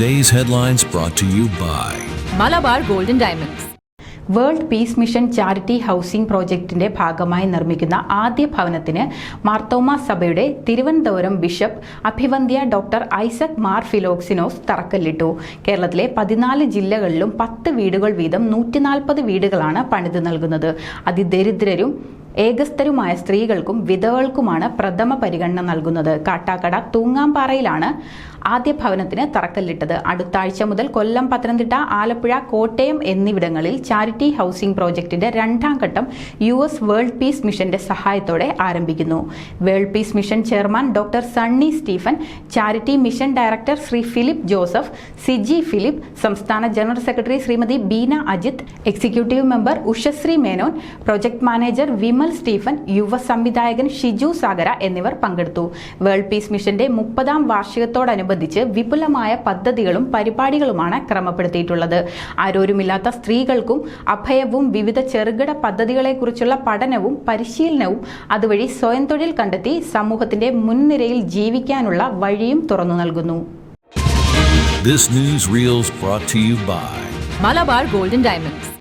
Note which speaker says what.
Speaker 1: Today's headlines brought to you by
Speaker 2: Malabar Gold and Diamonds.
Speaker 3: World peace mission charity housing പ്രോജക്റ്റിന്റെ ഭാഗമായി നിർമ്മിക്കുന്ന ആദ്യ ഭവനത്തിന് മാർത്തോമാ സഭയുടെ തിരുവനന്തപുരം ബിഷപ്പ് അഭിവന്ദ്യ ഡോക്ടർ ഐസക് മാർ ഫിലോക്സിനോസ് തറക്കല്ലിട്ടു. കേരളത്തിലെ 14 ജില്ലകളിലും 10 വീടുകൾ വീതം 140 വീടുകളാണ് പണിത് നൽകുന്നത്. അതിദരിദ്രരും ഏകസ്ഥരുമായ സ്ത്രീകൾക്കും വിധവകൾക്കുമാണ് പ്രഥമ പരിഗണന നൽകുന്നത്. കാട്ടാക്കട തൂങ്ങാംപാറയിലാണ് ആദ്യ ഭവനത്തിന് തറക്കല്ലിട്ടത്. അടുത്ത ആഴ്ച മുതൽ കൊല്ലം, പത്തനംതിട്ട, ആലപ്പുഴ, കോട്ടയം എന്നിവിടങ്ങളിൽ ചാരിറ്റി ഹൗസിംഗ് പ്രോജക്റ്റിന്റെ 2ാം ഘട്ടം US വേൾഡ് പീസ് മിഷന്റെ സഹായത്തോടെ ആരംഭിക്കുന്നു. World peace mission chairman doctor Sunny Stephen, charity mission director Shri Philip Joseph, Siji Philip, സംസ്ഥാന general secretary Shrimati Beena Ajith, executive member Ushasree Menon, project manager Vimal Stephen, യുവ സംവിധായകൻ ഷിജു സാഗര എന്നിവർ പങ്കെടുത്തു. വേൾഡ് പീസ് മിഷന്റെ 30ാം വാർഷികത്തോടനുബന്ധിച്ച് വിപുലമായ പദ്ധതികളും പരിപാടികളുമാണ് ക്രമപ്പെടുത്തിയിട്ടുള്ളത്. ആരോരുമില്ലാത്ത സ്ത്രീകൾക്കും അഭയവും വിവിധ ചെറുകിട പദ്ധതികളെക്കുറിച്ചുള്ള പഠനവും പരിശീലനവും അതുവഴി സ്വയം തൊഴിൽ കണ്ടെത്തി സമൂഹത്തിന്റെ മുൻനിരയിൽ ജീവിക്കാനുള്ള വഴിയും തുറന്നു നൽകുന്നു.
Speaker 1: This news reel is brought to you by
Speaker 2: Malabar Gold and Diamonds.